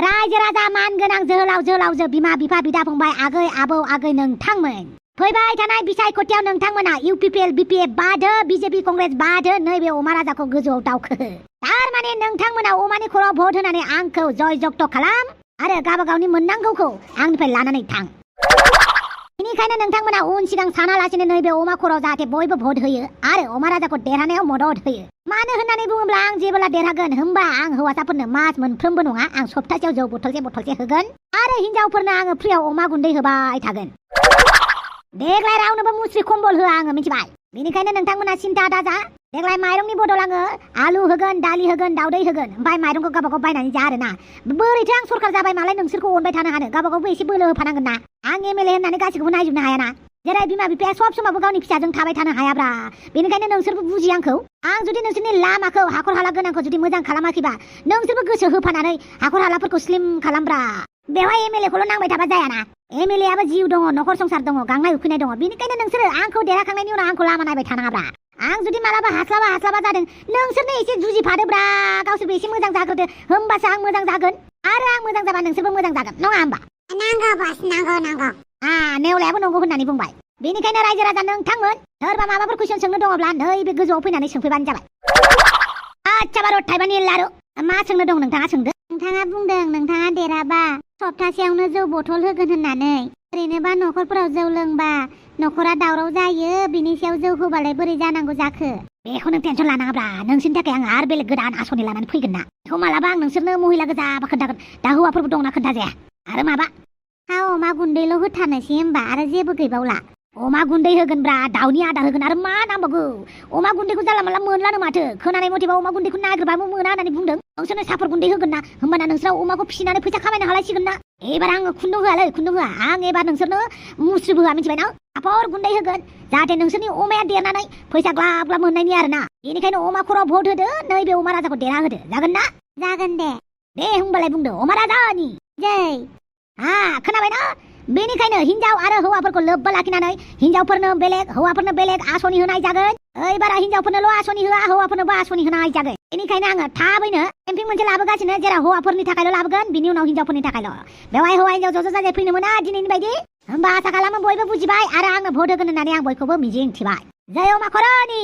रायजो राजा मान गोनां जोहोलाव जोहोलावजो बिमा बिफा बिदा फंबाय आगै आबौ आगै नोंथांमोन फैबाय थानाय बिसायख'थियाव नोंथांमोना इउपिपिएल बिपिएफ बादो बिजेपि कंग्रेस बादो नैबे अमा राजाखौ गोजौआव दावखो थारमाने नोंथांमोना अमानि खर'आव भट होनानै आंखौ जय जगत खालाम आरो गावबा गावनि मोननांगौखौ आंनिफ्राय लानानै थां बेनिखायनो नोंथांमोना उन सिगां सानालासिनो नैबे अमा खर'आव जाहाथे बयबो भट होयो आरो अमा राजाखौ देरहानायाव मदद होयो मानो होननानै बुङोब्ला आं जेब्ला देरहागोन होमबा आं हौवासाफोरनो मास मोनफ्रोमबो नङा आं सप्तासेयाव जौ बथलसे होगोन आरो हिनजावफोरनो आङो फ्रियाव अमा गुन्दै होबाय थागोन देग्लाय रावनोबो मुस्रि कम्बल होआ आङो मिथिबाय बेनिखायनो नोंथांमोना सिन्था दाजा देग्लाय माइरंनि बदल आङो आलु होगोन दालि होगोन दावदै होगोन ओमफ्राय माइरंखौ गावबागाव बायनानै जा आरोना बोरैथो आं सरकार जाबाय मालाय नोंसोरखौ अनबाय थानो हानो गावबागावबो एसे बोलो होफानांगोन ना आं एमएलए होननानै गासैखौबो नायजोबनो हायाना जेरै बिमा बिफाया सब समावबो गावनि फिसाजों थाबाय थानो हायाब्रा बेनिखायनो नोंसोरबो बुजि आंखौ आं जुदि नोंसोरनि लामाखौ हाखर हाला गोनांखौ जुदि मोजां खालामाखैबा नोंसोरबो गोसो होफानानै हाखर हालाफोरखौ स्लिम खालामब्रा बेवहाय एमएलएखौल' नांबाय थाबा जायाना एमएलएआबो जिउ दङ नखर संसार दङ गांनाय उखैनाय दङ बेनिखायनो नोंसोरो आंखौ देरहाखांनायनि उनाव आंखौ लामा नायबाय थानाङाब्रा आं जुदि मालाबा हास्लाबा जादों नोंसोरनो एसे जुजिफादोब्रा गावसोरबो एसे मोजां जाग्रोदो होमबासो आं मोजां जागोन आरो आं मोजां जाबा नोंसोरबो मोजां जागोन नङा होमबा नांगौ बास नांगौ नेवलायाबो नंगौ होननानै बुंबाय बेनिखायनो रायजो राजा नोंथांमोन सोरबा माबाफोर कुइसन सोंनो दङब्ला नैबे गोजौआव फैनानै सोंफैबानो जाबाय आच्छा बार' थाइबानि लारु मा सोंनो दं नोंथाङा सोंदो नोंथाङा बुंदों नोंथाङा देरहाबा सप्तासेयावनो जौ बथल होगोन होननानै ओरैनोबा न'खरफोराव जौ लोंबा न'खरा दावराव जायो बिनि सायाव जौ होबालाय बोरै जानांगौ जाखो बेखौ नों टेनसन लानाङाब्रा नोंसोरनि थाखाय आं आरो बेलेग गोदान आसनि लानानै फैगोन ना बेखौ मालाबा आं नोंसोरनो महिला गोजाबा खोन्थागोन दा हौवाफोरबो दंना खोन्थाजाया आरो माबा अमा गुन्दैल' होथारनोसै होमबा आरो जेबो गैबावला अमा गुन्दै होगोनब्रा दाउनि आदार होगोन आरो मा नांबावगौ अमा गुन्दैखौ जानला मानला मोनलानो माथो खोनानाय मथेबा अमा गुन्दैखौ नागिरबाबो मोना होननानै बुंदों नोंसोरनो साफर गुन्दै होगोन ना होमबाना नोंसोरा अमाखौ फिसिनानै फैसा खामायनो हालायसिगोन ना एबार आङो खुन्दुं होआ आं एबार नोंसोरनो मुस्रिबो होआ मिथिबाय ना साफर गुन्दै होगोन जाहाथे नोंसोरनि अमाया देरनानै फैसा ग्लाब ग्लाब मोननायनि आरोना बेनिखायनो अमा खर'आव भट होदो नैबे अमा राजाखौ देरहा होदो जागोन ना जागोन दे होमबालाय बुंदो अमा राजानि जै खोनाबाय ना बेनिखायनो हिनजाव आरो हौवाफोरखौ लोब्बा लाखिनानै हिनजावफोरनो बेलेग हौवाफोरनो बेलेग आसनि होनाय जागोन ओइबारा हिनजावफोरनोल' आसनि होआ हौवाफोरनोबो आसनि होनाय जागोन बेनिखायनो आङो थाबैनो केम्पिं मोनसे लाबोगासिनो जेराव हौवाफोरनि थाखायल' लाबोगोन बिनि उनाव हिनजावफोरनि थाखायल' बेवहाय हौवा हिनजाव ज' जाजाय फैनो मोना दिनैनि बायदि होमबा आसा खालामो बयबो बुजिबाय आरो आङो भट होगोन होननानै आं बयखौबो मिजिं थिबाय जय अमा खर'नि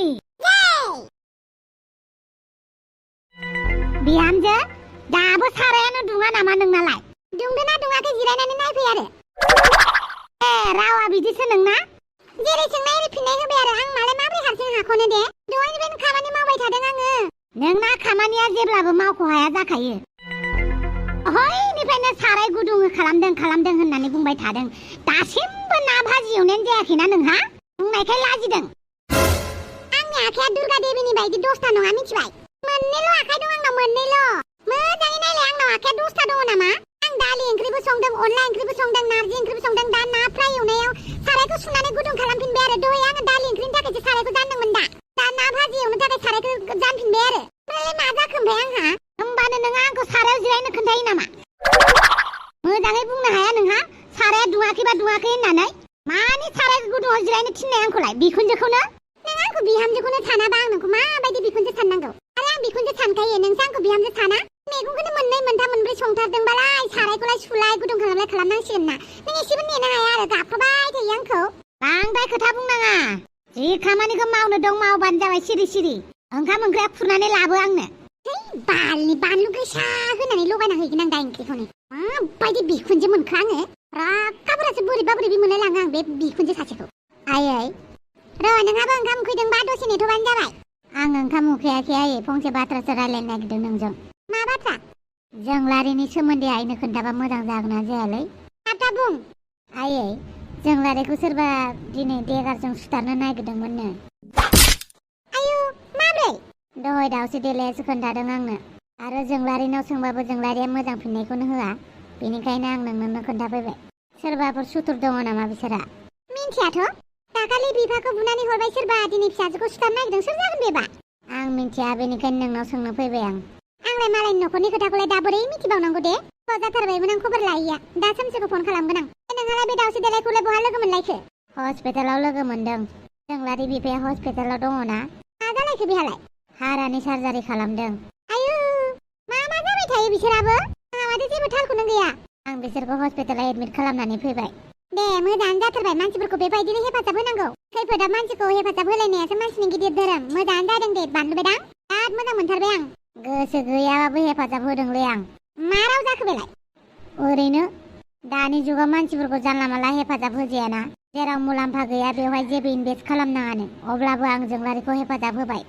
बिहामजो दाबो सारायानो दुङा नामा नोंनालाय दुंदोना दुङाखै जिरायनानै नायफै आरो रावा बिदिसो नोंना जेरै सोंनाय एरै फिननाय होबाय आरो आं मालाय माबोरै हारसिं हाख'नो दे दहायनिफ्रायनो खामानि मावबाय थादों आङो नोंना खामानिया जेब्लाबो मावख' हाया जाखायो हयनिफ्रायनो साराय गुदुं खालामदों होननानै बुंबाय थादों दासिमबो ना भाजि एवनायानो जायाखैना नोंहा बुंनायखाय लाजिदों आंनि आखाया दुर्गा देवीनि बायदि दसथा नङा मिथिबाय मोननैल' आखाइ दं आंनाव मोननैल' मोजाङै नायलाय आंनाव आखाया 10था दङ नामा आं दालि ओंख्रिबो संदों अनला ओंख्रिबो संदों नारजि ओंख्रिबो संदों दा ना फ्राय एवनायाव सारायखौ सुनानै गुदुं खालामफिनबाय आरो दहाय आङो दालि ओंख्रिनि थाखायसो सारायखौ जानदोंमोन दा ना भाजि एवनो थाखाय सारायखौ जानफिनबाय आरो ओमफ्राय मा जाखो ओमफ्राय आंहा होमबानो नोङो आंखौ सारायाव जिरायनो खोन्थायो नामा मोजाङै बुंनो हाया नोंहा साराया दुङाखैबा दुङाखै होननानै मानि साराय गुदुङाव जिरायनो थिननाय आंखौलाय बिखुनजोखौनो नों आंखौ बिहामजोखौनो सानाबा आं नोंखौ माबायदि बिखुनजो साननांगौ आरो आं बिखुनजो सानखायो नोंसो आंखौ बिहामजो साना मैगंखौनो मोननै मोनथाम मोनब्रै संथारदोंबालाय सारायखौलाय सुलाय गुदुं खालामनांसिगोन ना नों एसेबो नेनो हाया आरो गाबखाबाय थायो आंखौ बांद्राय खोथा बुंनाङा जि खामानिखौ मावनो दं मावबानो जाबाय सिरि ओंखाम ओंख्रिया खुरनानै लाबो आंनो बालनि बानलु गोसा होनानै लगायना हैगोन आं दा ओंख्रिखौनो माबायदि बिखुनजो मोनखो आङो रागाफोरासो बोरैबा मोनलाय लाङो आं बे बिखुनजो सासेखौ आयै र' नोंहाबो ओंखाम उखैदोंबा दसे नेथ'बानो जाबाय आं ओंखाम उखैयाखै आयै फंसे बाथ्रासो रायलायनो नागिरदों नोंजों मा बाथ्रा जों लारिनि सोमोन्दै आइनो खोन्थाबा मोजां जागोन ना जायालै आथा बुं आयै जों लारिखौ सोरबा दिनै देगारजों सुथारनो नागिरदोंमोननो आयु माब्रै दहाय दावसे देलायासो खोन्थादों आंनो आरो जों लारिनाव सोंबाबो जों लारिया मोजां फिननायखौनो होआ बेनिखायनो आं नोंनो खोन्थाफैबाय सोरबाफोर सुथुर दङ नामा बिसोरा मिन्थियाथ' दाखालि बिफाखौ बुनानै हरबाय सोरबा दिनै फिसाजोखौ सुथारनो नागिरदों सोर जागोन बेबा आं मिन्थिया बेनिखायनो नोंनाव सोंनो फैबाय आंलाय मालायनि न'खरनि खोथाखौलाय दा बोरै मिथिबावनांगौ दे जाथारबायमोन आं खबर लायैया दा सामसेखौ फन खालामगोन आं नोंहालाय बे दावसे देलायखौलाय बहा लोगो मोनलायखो हस्पिटालाव लोगो मोनदों जों लारि बिफाया हस्पिटालाव दङ ना मा जालायखो बेहालाय हारानि सार्जारि खालामदों आयु मा जाबाय थायो बिसोराबो आंहा माथो जेबो थालखौनो गैया आं बिसोरखौ हस्पिटालाव एडमिट खालामनानै फैबाय दे मोजाङानो जाथारबाय मानसिफोरखौ बेबायदिनो हेफाजाब होनांगौ खैफोदाव मानसिखौ हेफाजाब होलायनायासो मानसिनि गिदिर धोरोम मोजाङानो जादों दे बानलु बेदां बिराद मोजां मोनथारबाय आं गोसो गैयाबाबो हेफाजाब होदोंलै आं मा राव जाखो बेलाय ओरैनो दानि जुगाव मानसिफोरखौ जानला मानला हेफाजाब होजायाना जेराव मुलाम्फा गैया बेवहाय जेबो इनभेस्ट खालामनाङानो अब्लाबो आं जोंलारिखौ हेफाजाब होबाय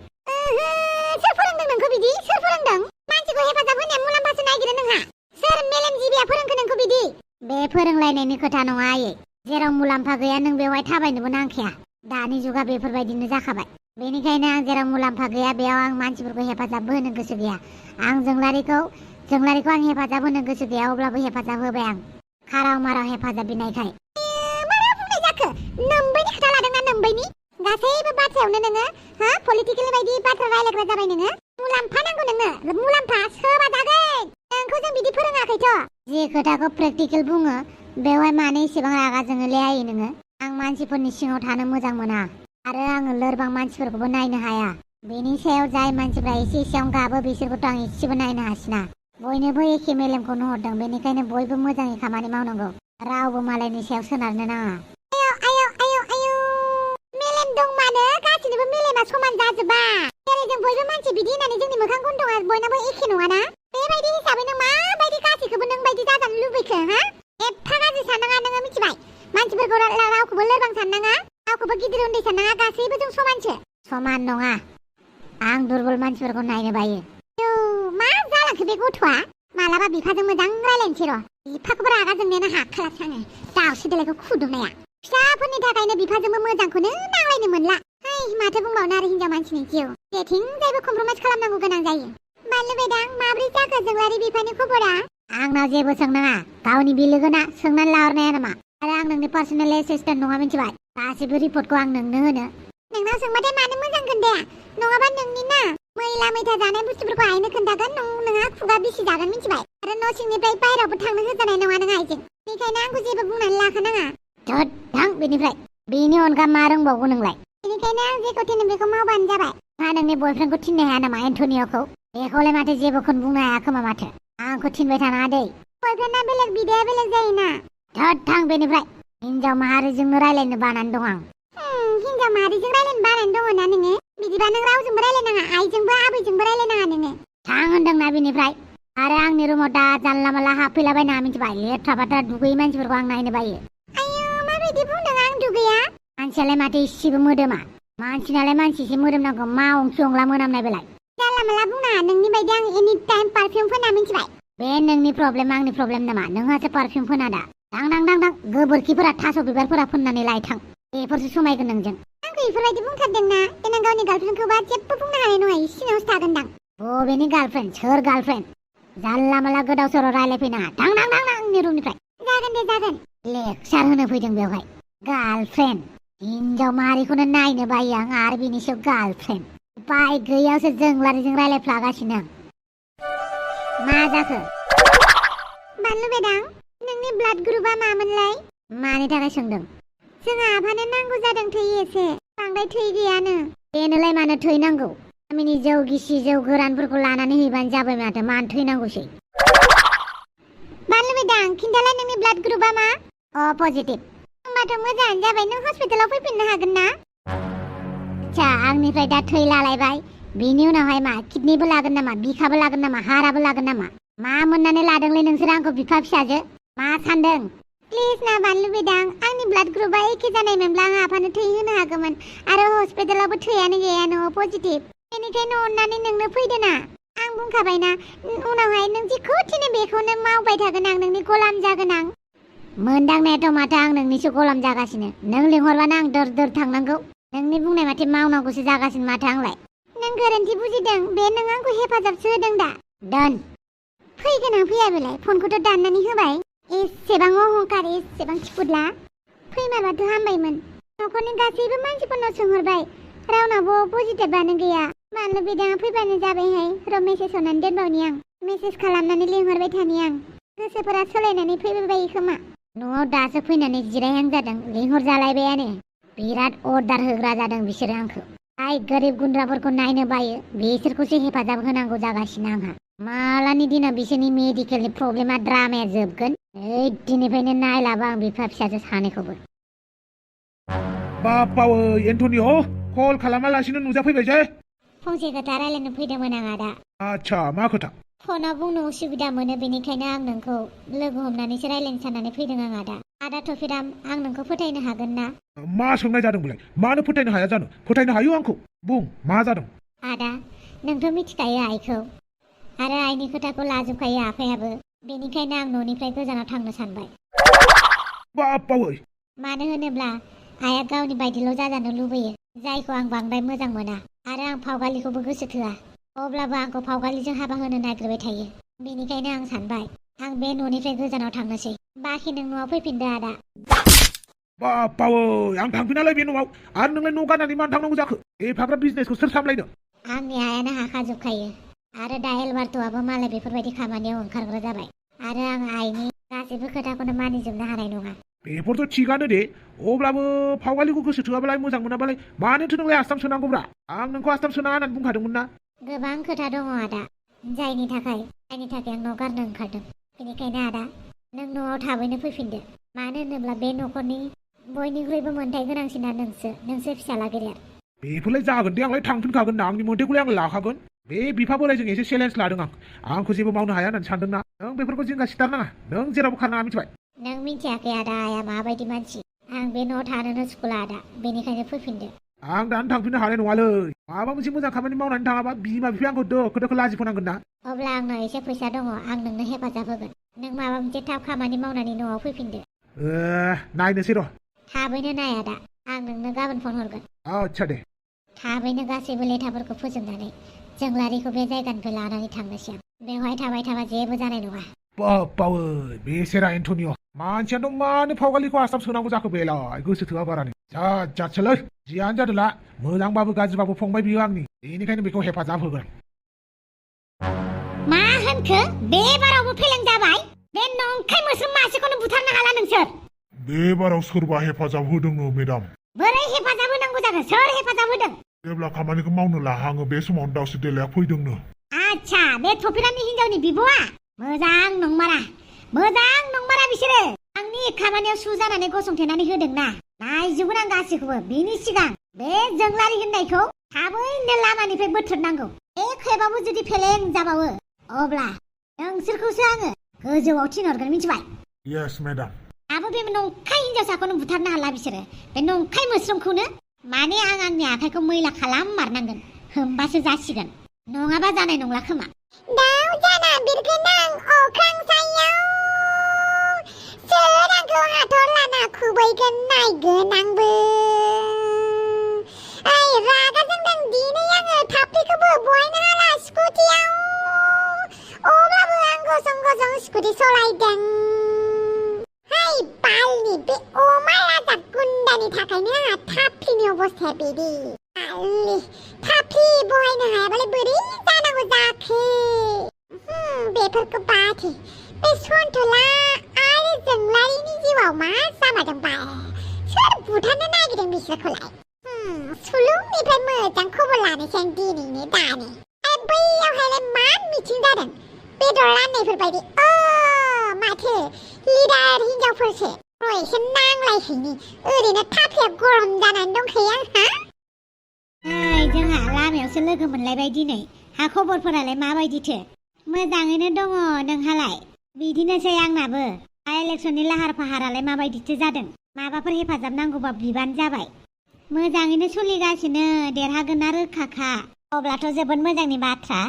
सोर फोरोंदों नोंखौ बिदि सोर फोरोंदों मानसिखौ हेफाजाब होनाया मुलाम्फासो नागिरो नोंहा सोर मेलेमजिबिया फोरोंखो नोंखौ बिदि बे फोरोंलायनायनि खोथा नङा आयै जेराव मुलाम्फा गैया नों बेवहाय थाबायनोबो नांखाया दानि जुगा बेफोरबायदिनो जाखाबाय बेनिखायनो आं जेराव मुलाम्फा गैया बेयाव आं मानसिफोरखौ हेफाजाब होनो गोसो गैया आं जोंलारिखौ आं हेफाजाब होनो गोसो गैया अब्लाबो हेफाजाब होबाय आं खाराव माराव हेफाजाब बिनायखाय मा बुंनाय जाखो नोम्बैनि खोथा लादोंना नोम्बैनि गासैबो बाथ्रायावनो नोङो हा पलिटिकेल बायदि बाथ्रा रायलायग्रा जाबाय नोङो मुलाम्फा नांगौ नोंनो मुलाम्फा सोबा जागोन नोंखौ जों बिदि फोरोङाखैथ' जे खोथाखौ प्रेक्टिकेल बुङो बेवहाय मानो एसेबां रागा जोङोलै आयै नोङो आं मानसिफोरनि सिङाव थानो मोजां मोना आरो आङो लोरबां मानसिफोरखौबो नायनो हाया बेनि सायाव जाय मानसिफ्रा एसे एसेयावनो गाबो बिसोरखौथ' आं एसेबो नायनो हासिना बयनोबो एखे मेलेमखौनो हरदों बेनिखायनो बयबो मोजाङै खामानि मावनांगौ रावबो मालायनि सायाव सोनारनो नाङा मेलेम दं मानो गासिनिबो मेलेमा समान जाजोबा जेरै जों बयबो मानसि बिदि होननानै जोंनि मोखां गन्थङा बयनाबो एखे नङाना बेबायदि हिसाबै नों माबायदि गासैखौबो नों बायदि जाजानो लुबैखो हा एफा गाज्रि साननाङा नोङो मिथिबाय मानसिफोरखौ रावखौबो लोरबां साननाङा रावखौबो गिदिर उन्दै साननाङा गासैबो जों समानसो समान नङा आं दुरबल मानसिफोरखौ नायनो बायो मा जालांखो बे गथ'आ मालाबा बिफाजों मोजां रायलायनोसै र' बिफाखौबो रागा जोंनायानो हाखालासो आङो दावसो देलायखौ खुदुनाया फिसाफोरनि थाखायनो बिफाजोंबो मोजांखौनो नांलायनो मोनला माथो बुंबावनो आरो हिनजाव मानसिनि जिउ जेथिंजायबो कमप्रमाइज खालामनांगौ गोनां जायो बानलु बेदां माब्रै जाखो जोंलारि बिफानि खबरा आंनाव जेबो सोंनाङा गावनि बिलोगोना सोंनानै लाहरनाया नामा आरो आं नोंनि पार्सनेल एसिस्टेन्ट नङा मिथिबाय गासिबो रिपर्टखौ आं नोंनो होनो नोंनाव सोंबाथाय मानो मोजां खोन्थाया नङाबा नोंनि ना मैला मैथा जानाय बुस्थुफोरखौ आइनो खोन्थागोन नोंहा खुगा बिसि जागोन मिथिबाय आरो न' सिंनिफ्राय बायरावबो थांनो होजानाय नङा नों आइजों बेनिखायनो आंखौ जेबो बुंनानै लाखानाङा थां बेनिफ्राय बेनि अनगा मा रोंबावगौ नोंलाय बेनिखायनो आं जेखौ थिनो बेखौ मावबानो जाबाय मा नोंनि बयफ्रेन्डखौ थिननो हाया नामा एन्टनिय'खौ बेखौलाय माथो जेबोखौनो बुंनो हाया खोमा माथो आंखौ थिनबाय थानाङा दै बयफ्रेन्डआ बेलेग बिदाया बेलेग जायोना थां बेनिफ्राय हिनजाव माहारिजोंनो रायलायनो बानानै दं आं हिनजाव माहारिजों रायलायनो बानानै दङ ना नोङो बिदिबा नों रावजोंबो रायलायनाङा आइजोंबो आबैजोंबो रायलायनाङा नोङो थां होनदोंना बेनिफ्राय आरो आंनि रुमाव दा जानला मानला हाबफैलाबायनाङा मिथिबाय लेथ्रा बाथ्रा दुगैयै मानसिफोरखौ आं नायनो बायो आयौ माबायदि बुंदों आं दुगैया मानसियालाय माथो इसेबो मोदोमा मानसिनालाय मानसिसो मोदोम नांगौ मा अंखि अंला मोनामनाय बेलाय जानला मानला बुंनाङा नोंनि बायदि आं एनि टाइम पारफिउम फोना मिथिबाय बे नोंनि प्रब्लेम आंनि प्रब्लेम नामा नोंहासो पारफिउम फोना दा दां गोबोरखिफोरा थास' बिबारफोरा फोननानै लायथां बेफोरसो समायगोन नोंजों आंखौ बेफोरबायदि बुंथारदोंना देनां गावनि गार्लफ्रेन्डखौबा जेबो बुंनो हानाय नङा सिङावसो थागोनदां बबेनि गार्लफ्रेन्ड सोर गार्लफ्रेन्ड जानला माला गोदाव सोराव रायलायफैनाङा थां आंनि रुमनिफ्राय जागोन दे जागोन लेक्सार होनो फैदों बेवहाय गार्लफ्रेन्ड हिनजाव माहारिखौनो नायनो बायो आं आरो बिनि सायाव गार्लफ्रेन्ड बाय गैयावसो जोंलारिजों रायलायफ्लागासिनो आं मा जाखो बानलु बेदां नोंनि ब्लाड ग्रुपआ मामोनलाय मानि थाखाय सोंदों जोंहा आफानो नांगौ जादों थै एसे बांद्राय थै गैयानो बेनोलाय मानो थै नांगौ गामिनि जौ गिसि जौ गोरानफोरखौ लानानै हैबानो जाबाय माथो मानो थै नांगौसै बानलु बेदां खिन्थालाय नोंनि ब्लाड ग्रुपआ मा पजिटिभ होमबाथ' मोजाङानो जाबाय नों हस्पिटालाव फैफिननो हागोन ना आच्छा आंनिफ्राय दा थै लालायबाय बिनि उनावहाय मा किडनिबो लागोन नामा बिखाबो लागोन नामा हाराबो लागोन नामा मा मोननानै लादोंलै नोंसोर आंखौ बिफा फिसाजो मा सानदों प्लिज ना बानलु बेदां आंनि ब्लाड ग्रुपआ एखे जानायमोनब्ला आं आफानो थै होनो हागौमोन आरो हस्पिटालावबो थैयानो गैया न'आव पजिटिभ बेनिखायनो अननानै नोंनो फैदो ना आं बुंखाबायना उनावहाय नों जेखौ थिनो बेखौनो मावबाय थागोन आं नोंनि गलाम जागोन आं मोनदांनायाथ' माथो आं नोंनिसो गलाम जागासिनो नों लिंहरबानो आं दर थांनांगौ नोंनि बुंनाय माथो मावनांगौसो जागासिनो माथो आंलाय नों गोरोन्थि बुजिदों बे नों आंखौ हेफाजाबसो होदों दा दोन फैगोन आं फैया बेलाय फनखौथ' दाननानै होबाय एसेबां अहंकार एसेबां थिफुदला फैमारबाथ' हामबायमोन न'खरनि गासैबो मानसिफोरनाव सोंहरबाय रावनावबो पजिटिभआनो गैया बानलु बेदाङा फैबानो जाबायहाय र' मेसेज हरनानै दोनबावनि आं मेसेज खालामनानै लिंहरबाय थानि आं गोसोफोरा सोलायनानै फैबाय बायो खोमा न'आव दासो फैनानै जिरायहां जादों लिंहरजालायबायानो बिराद अर्डार होग्रा जादों बिसोरो आंखौ आइ गोरिब गुन्द्राफोरखौ नायनो बायो बिसोरखौसो हेफाजाब होनांगौ जागासिनो आंहा मालानि दिनाव बिसोरनि मेडिकेलनि प्रब्लेमा ड्रामाया जोबगोन दिननिफ्रायनो नायलाबा आं बिफा फिसाजो सानैखौबो बापावै एन्टनिअ कल खालामालासिनो नुजाफैबायसै फंसे खोथा रायलायनो फैदोंमोन आं आदा आच्छा मा खोथा फनाव बुंनो उसुबिदा मोनो बेनिखायनो आं नोंखौ लोगो हमनानैसो रायलायनो साननानै फैदों आं आदा थफिराम आं नोंखौ फोथायनो हागोन ना मा सोंनाय जादों बेलाय मानो फोथायनो हाया जानो फोथायनो हायो आंखौ बुं मा जादों आदा नोंथ' मिथिखायो आइखौ आरो आइनि खोथाखौ लाजोबखायो आफायाबो बेनिखायनो आं न'निफ्राय गोजानाव थांनो सानबाय बापावै मानो होनोब्ला आइया गावनि बायदिल' जाजानो लुबैयो जायखौ आं बांद्राय मोजां मोना आरो आं फावगालिखौबो गोसो थोआ अब्लाबो आंखौ फावगालिजों हाबा होनो नागिरबाय थायो बेनिखायनो आं सानबाय आं बे न'निफ्राय गोजानाव थांनोसै बाखि नों न'आव फैफिनदो आदा बापावै आं थांफिनालाय बे न'आव आरो नोंलाय न' गारनानै मानो थांनांगौ जाखो एफाग्राब बिजनेसखौ सोर सामलायनो आंनि आइयानो हाखाजोबखायो आरो दा एलबार्ट'आबो मालाय बेफोरबायदि खामानियाव ओंखारग्रा जाबाय आरो आं आइनि गासैबो खोथाखौनो मानिजोबनो हानाय नङा बेफोरथ' थिगानो दे अब्लाबो फावगालिखौ गोसो थोआबालाय मोजां मोनाबालाय मानोथो नोंलाय आस्थाम सोनांगौब्रा आं नोंखौ आस्थाम सोनाङा होननानै बुंखादोंमोन ना गोबां खोथा दङ आदा जायनि थाखाय आं न' गारनो ओंखारदों बेनिखायनो आदा नों न'आव थाबैनो फैफिनदो मानो होनोब्ला बे न'खरनि बयनिख्रुइबो मोन्थाय गोनांसिना नोंसो फिसाला गेदेर बेफोरलाय जागोन दे आंलाय थांफिनखागोन ना आंनि मोन्थायखौलाय आं लाखागोन बे बिफा बोरायजों एसे चेलेन्ज लादों आंखौ जेबो मावनो हाया होननानै सानदोंना नों बेफोरखौ जिंगा सिथारनाङा नों जेरावबो खारनाङा मिथिबाय नों मिथियाखै आदा आइया माबायदि मानसि आं बे न'आव थानोनो सुखुला आदा बेनिखायनो फैफिनदो आं दानो थांफिननो हानाय नङालै माबा मोनसे मोजां खामानि मावनानै थाङाबा बिमा बिफाया आंखौ दोखो दोखो लाजिफोनांगोन ना अब्ला आंनाव एसे फैसा दङ आं नोंनो हेफाजाब होगोन नों माबा मोनसे थाब खामानि मावनानै न'आव फैफिनदो नायनोसै र' थाबैनो नाय आदा आं नोंनो गाबोन फन हरगोन आच्छा दे थाबैनो गासैबो लेथाफोरखौ फोजोबनानै जोंलारिखौ बे जायगानिफ्राय लानानै थांनोसै आं बेवहाय थाबाय थाबा जेबो जानाय नङा बापावै बेसेरा एन्टनिअ मानसियाथ' मानो फावगालिखौ आस्थाम सोनांगौ जाखो बेलाय गोसो थोआ बारानो जादसोलै जियानो जादोला मोजांबाबो गाज्रिबाबो फंबाय बियो आंनि बेनिखायनो बेखौ हेफाजाब होगोन मा होनखो बे बारावबो फेलें जाबाय बे नंखाय मोस्रोम मासेखौनो बुथारनो हाला नोंसोर बे बाराव सोरबा हेफाजाब होदोंनो मेडाम बोरै हेफाजाब होनांगौ जाखो सोर हेफाजाब होदों जेब्ला खामानिखौ मावनो लाहाङो बे समावनो दावस्रि देलाया फैदोंनो आच्छा बे थफिरानि हिनजावनि बिब'आ मोजां नंमारा बिसोरो आंनि खामानियाव सु जानानै गसंथेनानै होदोंना नायजोबगोन आं गासैखौबो बिनि सिगां बे जोंलारि होननायखौ थाबैनो लामानिफ्राय बोथ्रोदनांगौ बे खेबाबो जुदि फेलें जाबावो अब्ला नोंसोरखौसो आङो गोजौआव थिनहरगोन मिथिबाय यस मेडाम दाबो बे नंखाय हिनजावसाखौनो बुथारनो हाला बिसोरो बे नंखाय मोस्रोमखौनो माने आं आंनि आखाइखौ मैला खालाममारनांगोन होमबासो जासिगोन नङाबा जानाय नंला खोमा दाउ जाना बिरगोन आं अख्रां सायाव सोर आंखौ हाथर लाना खुबैगोन नायगोन आंबो ओइ रागा जोंदों दिनै आङो थाफ्लिखौबो बहायनो हाला स्कुटियाव अब्लाबो आं गसं गसं स्कुटि सलायदों हाय बालनि बे अमा लाजाद गुन्दानि थाखायनो आंहा थाफ्लिनि अबस्थाया बिदि आलि थाफ्लि बहायनो हायाबालाय बोरै जानांगौ जाखो बेफोरखौ बाथि बे सन्थला आरो जोंलारिनि जिउआव मा जामारदों सोर बुथारनो नागिरदों बिसोरखौलाय सुलुंनिफ्राय मोजां खबर लानोसै आं दिनैनो दानो बैयावहायलाय मा मिथिं जादों बेदर राननायफोरबायदि माथो लिडार हिनजावफोरसो एसे नांलायहैनि ओरैनो थाफ्लिया गरम जानानै दंखायो आंहा जोंहा लामायावसो लोगो मोनलायबाय दिनै हा खबरफोरालाय माबायदिथो मोजाङैनो दङ नोंहालाय बिदिनोसै आंनाबो इलेक्सननि लाहार फाहारालाय माबायदिथो जादों माबाफोर हेफाजाब नांगौबा बिबान जाबाय मोजाङैनो सोलिगासिनो देरहागोनना रोखाखा अब्लाथ' जोबोद मोजांनि बाथ्रा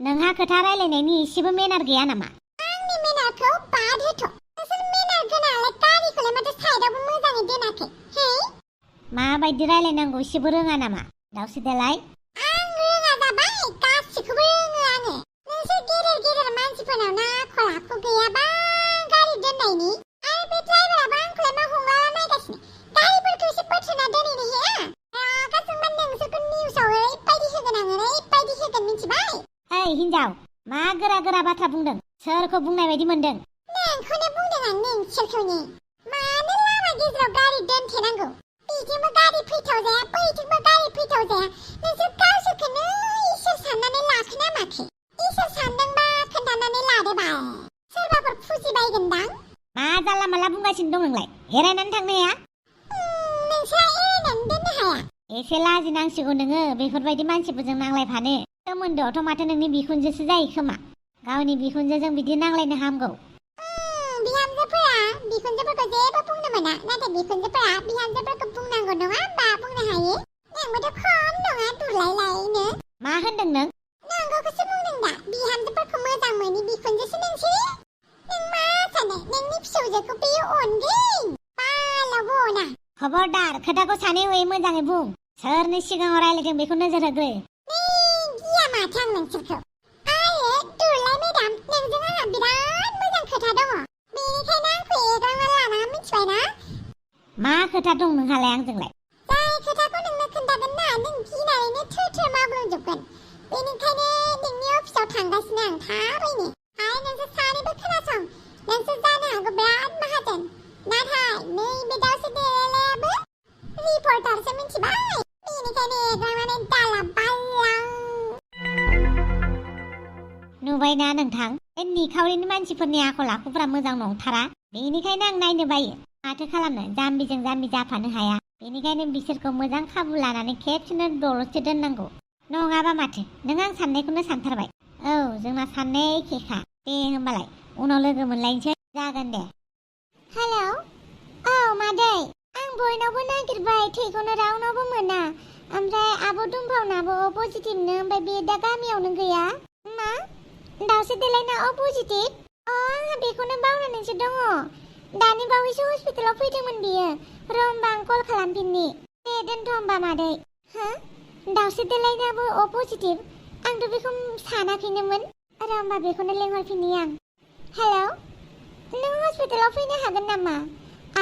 नोंहा खोथा रायलायनायनि एसेबो मेनार गैया नामा आंनि मेनारखौ बाद होथ' नोंसोर मेनार गोनांलाय गारिखौलाय माथो साइडआवबो मोजाङै दोनाखै हे माबायदि रायलायनांगौ एसेबो रोङा नामा दावसि देलाय आं रोङा जाबाय गासिखौबो रोङो आङो नोंसोर गेदेर मानसिफोरनाव ना आखल आखु गैयाबा गारि दोननायनि आरो बे ड्राइभाराबो आंखौलाय मा हंला नायगासिनो गारिफोरखौ एसे बोथ्रोना दोनैनो हाया रागा जोंबा नोंसोरखौ निउसाव ओरैबायदि होगोन मिथिबाय ओइ हिनजाव मा गोरा बाथ्रा बुंदों सोरखौ बुंनाय बायदि मोनदों? नोंखौनो बुंदों आं नोंसोरखौनो। मानो लामा गेजेराव गारि दोनथेनांगौ? बिथिंबो गारि फैथाव जाया बैथिंबो गारि फैथाव जाया। नोंसोर गावसोरखौनो इसोर साननानै लाखो ना माखो? इसोर सानदोंबा खोन्थानानै लादो बाल। सोरबाफोर फुजिबायगोनदां। मा जाला माला बुंगासिनो दं नोंलाय? एरायनानै थांनो हाया? नोंस्रा एरायनानै दोननो हाया? एसे लाजिनांसिगौ नोङो बेफोरबायदि मानसिफोरजों नांलायफानो। सोमोन्दोआवथ' माथो नोंनि बिखुनजोसो जायो खोमा। गावनि बिखुनजोजों बिदि नांलायनो हामगौ। बिखुनजोफोरखौ जेबो बुंनो मोना। नाथाय बिखुनजोफोरा बिहामजोफोरखौ बुंनांगौ नङा होमबा? बुंनो हायो। नोंबोथ' खम नङा दुलायलायनो। मा होनदों नों? नंगौखौसो बुंदों दा। बिहामजोफोरखौ मोजां मोनि बिखुनजोसो नोंसोरो। नों मा सानो नोंनि फिसौजोखौ बेयो अनगोन? बालावबो अना। खबरदार खोथाखौ सानै हयै मोजाङै बुं। सोरनि सिगाङाव रायलायदों बेखौ नोजोर होग्रो। गिया माथो आं नोंसोरखौ। आरो दुलाय मेडाम नोंजों आंहा बिराद मोजां खोथा दङ। बेनिखायनो आंखौ एग्रांना लानाङा मिथिबाय ना? मा खोथा दं नोंहालाय आंजोंलाय? जाय खोथाखौ नोंनो खोन्थागोन ना नों गिनानैनो थोर मावग्लुंजोबगोन। बेनिखायनो नोंनि अफिसाव थांगासिनो आं थाबैनो। आरो नोंसोर सानैबो खोनासं। नोंसोर जानो हागौ बिराद माहाजोन। नाथाय नैबे दावसे देलायाबो रिपर्टारसो मिथिबाय। बेनिखायनो एग्रांनानै दाला बाल्लां। नुबायना नोंथां? बे निखावरिनि मानसिफोरनि आखल आखुफोरा मोजां नंथारा। बेनिखायनो आं नायनो बायो। माथो खालामनो जाम्बिजों जाम्बि जाफानो हाया। बेनिखायनो बिसोरखौ मोजां खाबु लानानै खेबसेनो दलदसो दोननांगौ। नङाबा माथो नों आं साननायखौनो सानथारबाय। औ जोंना साननाया एखेखा। दे होमबालाय उनाव लोगो मोनलायनोसै। जागोन दे। हेलौ औ मादै आं बयनावबो नागिरबाय थैखौनो रावनावबो मोना। ओमफ्राय आब' दुमफावनाबो अ पजिटिभनो। ओमफ्राय बे दा गामियावनो गैया। मा दावसे देलायना अ पजिटिभ? आंहा बेखौनो बावनानैसो दङ। दानि बावैसो हस्पिटालाव फैदोंमोन बियो। र' होमबा आं कल खालामफिननि। दे दोनथ' होमबा मादै। हो दावसे देलायनाबो अ पजिटिभ? आंथ' बेखौ सानाखैनोमोन। र' होमबा बेखौनो लेंहरफिननि आं। हेलौ नों हस्पिटालाव फैनो हागोन नामा?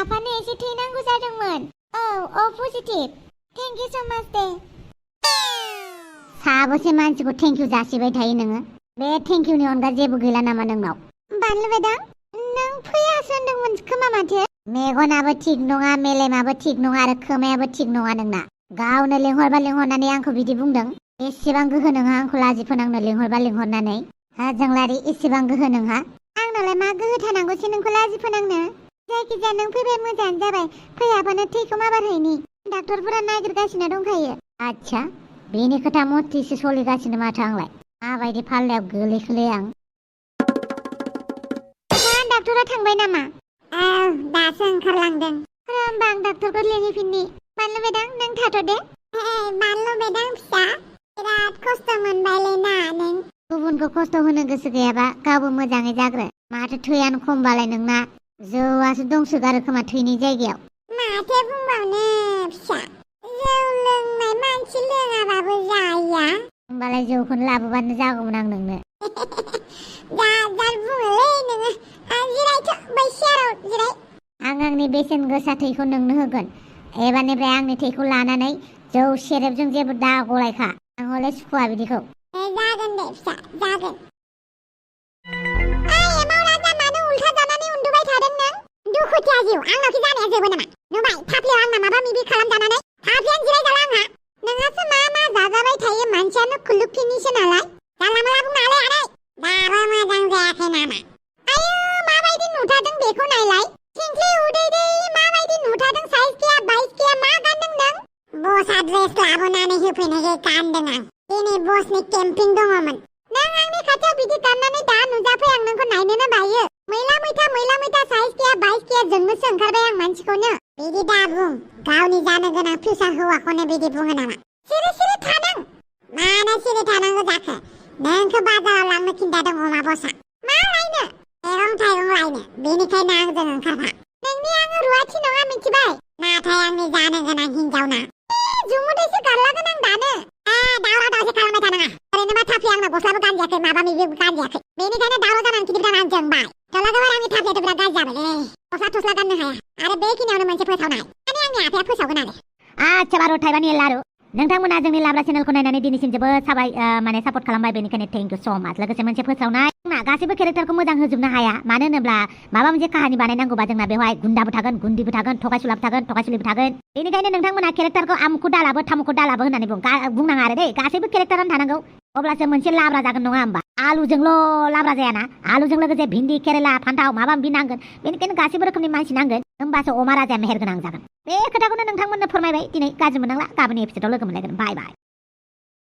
आफानो एसे थै नांगौ जादोंमोन। औ अ पजिटिभ। थेंक इउ स' माच दे। साबोसे मानसिखौ थेंक इउ जासिबाय थायो नोङो? बे थेंक इउनि अनगा जेबो गैला नामा नोंनाव? बानलु मेदाम नों फैयासो होनदोंमोन खोमा माथो? मेगनाबो थिग नङा, मेलेमाबो थिग नङा आरो खोमायाबो थिग नङा नोंना। गावनो लेंहरबा लेंहरनानै आंखौ बिदि बुंदों। एसेबां गोहो नोंहा आंखौ लाजि फोनांनो लेंहरबा लेंहरनानै? जोंलारि एसेबां गोहो नोंहा? आंनावलाय मा गोहो थानांगौसै नोंखौ लाजि फोनांनो? जायखिजाया नों फैबाय मोजाङानो जाबाय। फैयाबानो थैखौ माबार हैनि। डाक्टरफोरा नागिरगासिनो दंखायो। आच्छा बेनि खोथा मथेसो सोलिगासिनो माथो आंलाय। माबायदि फाल्लायाव गोलैखोलै आं। मा डाक्टरा थांबाय नामा? औ दासो ओंखारलांदों। र' होमबा आं डाक्टरखौ लेंहैफिननि। बानलु मेदाम नों थाथ' दे। बानलु मेदाम फिसा बिराद खस्थ' मोनबायलै ना नों? गुबुनखौ खस्थ' होनो गोसो गैयाबा गावबो मोजाङै जाग्रो। माथो थैयानो खमबालाय नोंना? जौआसो दंसोगारो खोमा थैनि जायगायाव। माथो बुंबावनो फिसा। जौ लोंनाय मानसि लोङाबाबो जाया। होमबालाय जौखौनो लाबोबानो जागौमोन आं नोंनो। जाजार बुङोलै नोङो। जिरायथ' बै सियाराव जिराय। आं आंनि बेसेन गोसा थैखौ नोंनो होगोन। एबारनिफ्राय आंनि थैखौ लानानै जौ सेरेबजों जेबो दा गलायखा। आं हले सुखुवा बिदिखौ। जागोन दे फिसा जागोन। मावराजा मानो उल्था जानानै उन्दुबाय थादों नों? दुखुथिया जिउ आंनावखि जानाया जोबो नामा? नुबाय थाफ्लियाव आंना माबा मिबि खालामजानानै? थाफ्लियानो जिरायजाला आंहा। नोंहासो मा जाजाबाय थायो मानसियानो खुलुखिनिसो नालाय। जानला मोनला बुंनो हालै आदै। दाबो मोजां जायाखै नामा? आयु माबायदि नुथादों बेखौ नायलाय। थिंख्लि उदैदै माबायदि नुथादों साइज गैया बाइस गैया मा गानदों नों? बसआ ड्रेस लाबोनानै होफैनायखाय गानदों आं। दिनै बसनि केम्पिं दङमोन। नों आंनि खाथियाव बिदि गाननानै दा नुजाफै आं नोंखौ नायनोनो बायो। मैला मैथा साइज गैया बाइस गैया जोंनोसो ओंखारबाय आं मानसिखौनो। बिदि दा बुं। गावनि जानो गोनां फिउसार हौवाखौनो बिदि बुङो नामा? सिरि सिरि थादों। मानो सिरि थानांगौ जाखो? नोंखौ बाजाराव लांनो खिन्थादों अमा बसआ। मा लायनो? मैगं थाइगं लायनो। बेनिखायनो आंजों ओंखारफा। नोंनि आङो रुवाथि नङा मिथिबाय? नाथाय आंनि जानो गोनां हिनजावना। जुमुदैसो गारलागोन आं दानो। दावराव दावसि खालामबाय थानाङा। ओरैनोबा थाफ्लिया आंना गस्लाबो गानजायाखै माबा मिबिबो गानजायाखै। बेनिखायनो दावराव जानानै खिथिब जानानै जोंबाय। थलागोबार आंनि थाफ्लियाथ' बिराद गाज्रि जाबायलै। गस्ला थस्ला गाननो हाया। आरो बेखिनियावनो मोनसे फोसावनाय। माने आंनि आफाया फोसावगोन आरो। आच्छा बार' थाइबानि लारु नोंथांमोना जोंनि लाब्रा चेनेलखौ नायनानै दिनैसिम जोबोद माने सापर्ट खालामबाय बेनिखायनो थेंक इउ स' माच लोगोसे मोनसे फोसावनाय जोंना गासैबो केरेक्टारखौ मोजां होजोबनो हाया मानो होनोब्ला माबा मोनसे काहानि बानायनांगौबा जोंना बेवहाय गुन्दाबो थागोन गुन्दिबो थागोन थगायसुलाबो थागोन थगायसुलिबो थागोन बेनिखायनो नोंथांमोना केरेक्टारखौ आमुखौ दालाबो थामुखौ दालाबो होननानै बुंनाङा आरो दे गासैबो केरेक्टारानो थानांगौ अब्लासो मोनसे लाब्रा जागोन नङा होमबा आलुजोंल' लाब्रा जायाना आलुजों लोगोसे भिन्दि केरेला फान्थाव माबा माबि नांगोन बेनिखायनो गासैबो रोखोमनि मानसि नांगोन होमबासो अमा राजाया मेहेर गोनां जागोन बे खोथाखौनो नोंथांमोननो फोरमायबाय दिनै गाज्रि मोननांला गाबोननि एपिसोडआव लोगो मोनलायगोन बाय बाय